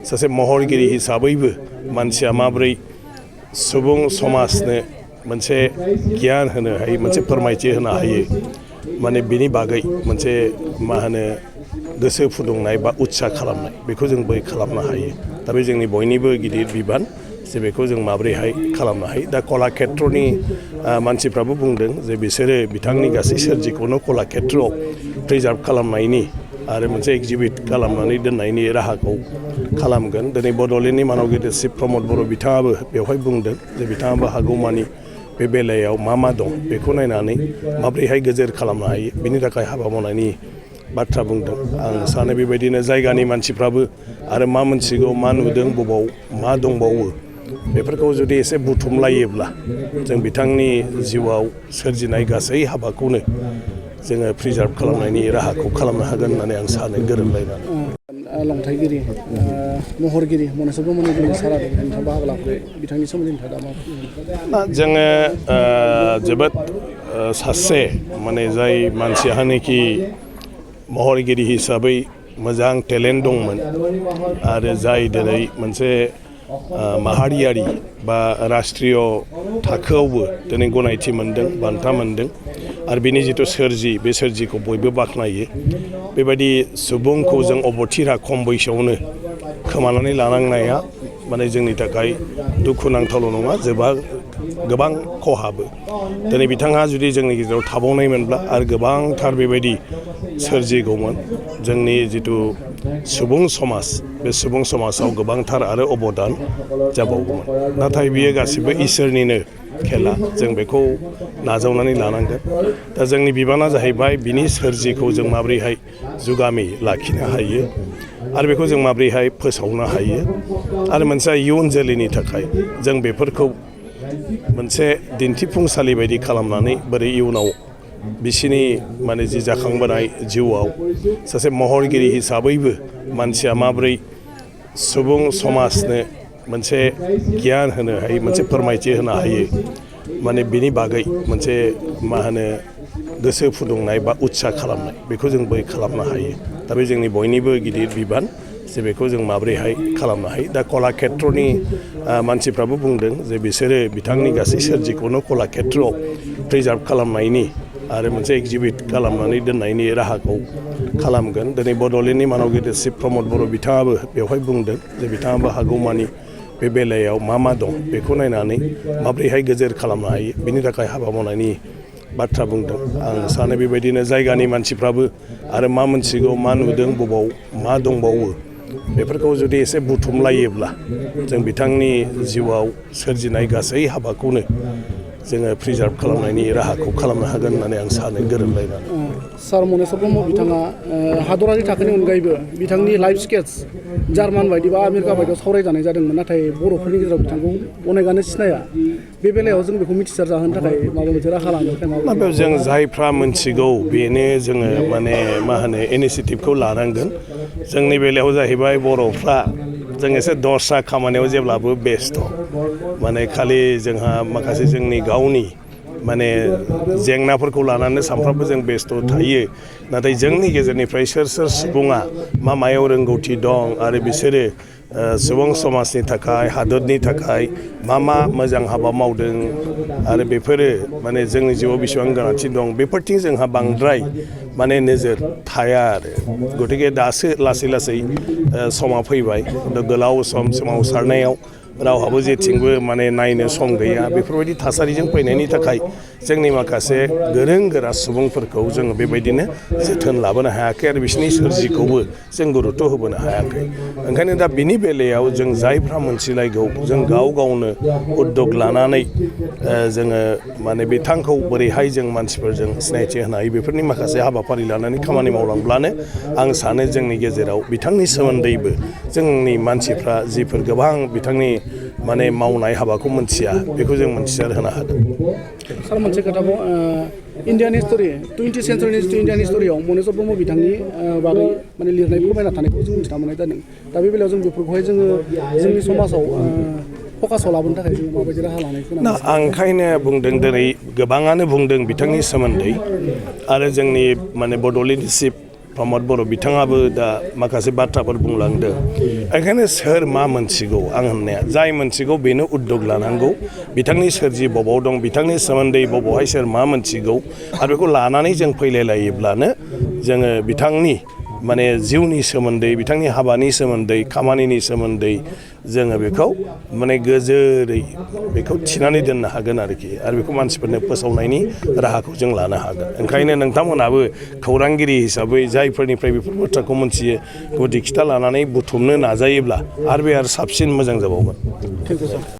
सासे महरगिरि हिसाबैबो मानसिया माब्रै सुबुं समाजनो मोनसे गियान होनो हायो मोनसे फोरमायथि होनो हायो माने बिनि बागै मोनसे मा होनो गोसो फुदुंनाय बा उत्सा खालामनाय बेखौ जों बै खालामनो हायो दा बे जोंनि बयनिबो गिदिर बिबान जे बेखौ जों माब्रैहाय खालामनो हायो दा कलाक्षेत्रनि मानसिफ्राबो बुंदों जे बिसोरो बिथांनि गासै सोरजिखौनो कलाक्षेत्रआव प्रिजार्भ खालामनायनि आरो मोनसे एक्जिबिट खालामनानै दोननायनि राहाखौ खालामगोन दिनै बड'लेण्डनि मानाव गेदेरसिब प्रमद बर' बिथाङाबो बेवहाय बुंदों जे बिथाङाबो हागौमानि बे बेलायाव मा दं बेखौ नायनानै माब्रैहाय गोजोर खालामनो हायो बिनि थाखाय हाबा मावनायनि बाथ्रा बुंदों आं सानो बेबायदिनो जायगानि मानसिफ्राबो आरो मा मोनथिगौ मा नुदों बबाव मा दंबावो बेफोरखौ जुदि एसे बुथुमलायोब्ला जों बिथांनि जिउआव सोरजिनाय गासै हाबाखौनो जोङो प्रिजार्भ खालामनायनि राहाखौ खालामनो हागोन होननानै आं सानो गोरोबलायनानै लंथाइगिरि महरगिरि मनेस्वर ब्रह्मनि दिनै सारादु नोंथाङा बाहागो लाफैयो बिथांनि सोमोन्दै नोंथाङा दा मा जोङो जोबोद सासे माने जाय मानसियानोखि महरगिरि हिसाबै मोजां टेलेन्ट दंमोन आरो जाय दिनै मोनसे माहारियारि बा राष्ट्रीय थाखोआवबो दिनै गनायथि मोनदों बान्था मोनदों आरो बिनि जिथु सोरजि बे सोरजिखौ बयबो बाख्नायो बेबायदि सुबुंखौ जों अबथिरा खम बैसोआवनो खोमानानै लानांनाया माने जोंनि थाखाय दुखुनांथावल' नङा गोबां खहाबो दिनै बिथाङा जुदि जोंनि गेजेराव थाबावनायमोनब्ला आरो गोबांथार बेबायदि सोरजिगौमोन जोंनि जिथु सुबुं समाज बे सुबुं समाजाव गोबांथार आरो अबदान जाबावगौमोन नाथाय बियो गासिबो इसोरनिनो खेला जों बेखौ नाजावनानै लानांगोन दा जोंनि बिबाना जाहैबाय बिनि सोरजिखौ जों माब्रैहाय जुगामि लाखिनो हायो आरो बेखौ जों माब्रैहाय फोसावनो हायो आरो मोनसे इयुन जोलैनि थाखाय जों बेफोरखौ मोनसे दिन्थिफुंसालि बायदि खालामनानै बोरै इयुनाव बिसिनि माने जि जाखांबोनाय जिउआव सासे महरगिरि हिसाबैबो मानसिया माब्रै सुबुं समाजनो मोनसे गियान होनो हायो मोनसे फोरमायथि होनो हायो माने बिनि बागै मोनसे मा होनो गोसो फुदुंनाय बा उत्सा खालामनाय बेखौ जों बै खालामनो हायो दा बे जोंनि बयनिबो गिदिर बिबान जे बेखौ जों माब्रैहाय खालामनो हायो दा कलाक्षेत्रनि मानसिफ्राबो बुंदों जे बिसोरो बिथांनि गासै सोरजिखौनो कलाक्षेत्रआव प्रिजार्भ खालामनायनि आरो मोनसे एक्जिबिट खालामनानै दोननायनि राहाखौ खालामगोन दिनै बड'लेण्डनि मानाव गेदेरसिब प्रमद बर' बिथाङाबो बेवहाय बुंदों जे बिथाङाबो हागौमानि बे बेलायाव मा दं बेखौ नायनानै माब्रैहाय गोजोर खालामनो हायो बिनि थाखाय हाबा मावनायनि बाथ्रा बुंदों आं सानो बेबायदिनो जायगानि मानसिफ्राबो आरो मा मोनथिगौ मा नुदों बबाव मा दंबावो बेफोरखौ जुदि एसे बुथुमलायोब्ला जों बिथांनि जिउआव सोरजिनाय गासै हाबाखौनो जोङो प्रिजार्भ खालामनायनि राहाखौ खालामनो हागोन होननानै आं सानो गोरोबलायनानै सार मनेस्वर ब्रह्म बिथाङा हादरारि थाखोनि अनगायैबो बिथांनि लाइफ स्केच जार्मान बायदि बा आमेरिका बायदियाव सावरायजानाय जादोंमोन नाथाय बर'फोरनि गेजेराव बिथांखौ अनेकानो सिनाया बे बेलायाव जों बेखौ मिथिसार जाहोनो थाखाय माबा मोनसे राहा लानो थाखाय जों जायफ्रा मोनथिगौ बेनो जोङो माने मा होनो इनिसियेटिभखौ लानांगोन जोंनि बेलायाव जाहैबाय बर'फ्रा जों एसे दस्रा खामानियाव जेब्लाबो बेस्थ' माने खालि जोंहा माखासे जोंनि गावनि माने जेंनाफोरखौ लानानै सानफ्रामबो जों बेस्थ' थायो नाथाय जोंनि गेजेरनिफ्राय सोर सुबुङा मायाव रोंगौथि दं आरो बिसोरो सुबुं समाजनि थाखाय हादरनि थाखाय मा मोजां हाबा मावदों आरो बेफोरो माने जोंनि जिउआव बेसेबां गोनांथि दं बेफोरथिं जोंहा बांद्राय माने नोजोर थाया आरो गतिके दासो लासै समा फैबाय गोलाव सम सोमावसारनायाव रावहाबो जेथिंबो माने नायनो सम गैया बेफोरबायदि थासारिजों फैनायनि थाखाय जोंनि माखासे गोरों गोरा सुबुंफोरखौ जोङो बेबायदिनो जोथोन लाबोनो हायाखै आरो बिसोरनि सोरजिखौबो जों गुरुत्व होबोनो हायाखै ओंखायनो दा बिनि बेलायाव जों जायफ्रा मोनथिलायगौ जों गावनो उद्यग लानानै जोङो माने बिथांखौ बोरैहाय जों मानसिफोरजों सिनायथि होनो हायो बेफोरनि माखासे हाबाफारि लानानै खामानि मावलांब्लानो आं सानो जोंनि गेजेराव बिथांनि सोमोन्दैबो जोंनि मानसिफ्रा जिफोर गोबां बिथांनि माने मावनाय हाबाखौ मोनथिया बेखौ जों मोनथिसार होनो हागोन सार मोनसे खोथाखौ इण्डियान हिस्टरि 20th सेन्चुरिनि इण्डियान हिस्टरियाव मनेस्वर ब्रह्म बिथांनि बागै माने लिरनाय फोरमायना थानायखौ जों मिथिना मोननाय जादों दा बे बेलायाव जों बेफोरखौहाय जोङो जोंनि समाजाव फकासाव लाबोनो थाखाय जों माबायदि राहा लानायखौ आं ओंखायनो बुंदों दिनै गोबाङानो बुंदों बिथांनि सोमोन्दै आरो जोंनि माने बड'लेण्ड चिफ प्रमद बर' बिथाङाबो दा माखासे बाथ्राफोर बुंलांदों ओंखायनो सोर मा मोनथिगौ आं होननाया जाय मोनथिगौ बेनो उद्योग लानांगौ बिथांनि सोरजि बबाव दं बिथांनि सोमोन्दै बबावहाय सोर मा मोनथिगौ आरो बेखौ लानानै जों फैलायलायोब्लानो जोङो बिथांनि माने जिउनि सोमोन्दै बिथांनि हाबानि सोमोन्दै खामानिनि सोमोन्दै जोङो बेखौ माने गोजोरै बेखौ थिनानै दोननो हागोन आरोखि आरो बेखौ मानसिफोरनो फोसावनायनि राहाखौ जों लानो हागोन ओंखायनो नोंथांमोनहाबो खौरांगिरि हिसाबै जायफोरनिफ्राय बेफोर बाथ्राखौ मोनथियो गुदि खिथा लानानै बुथुमनो नाजायोब्ला आरो बे आरो साबसिन मोजां जाबावगोन।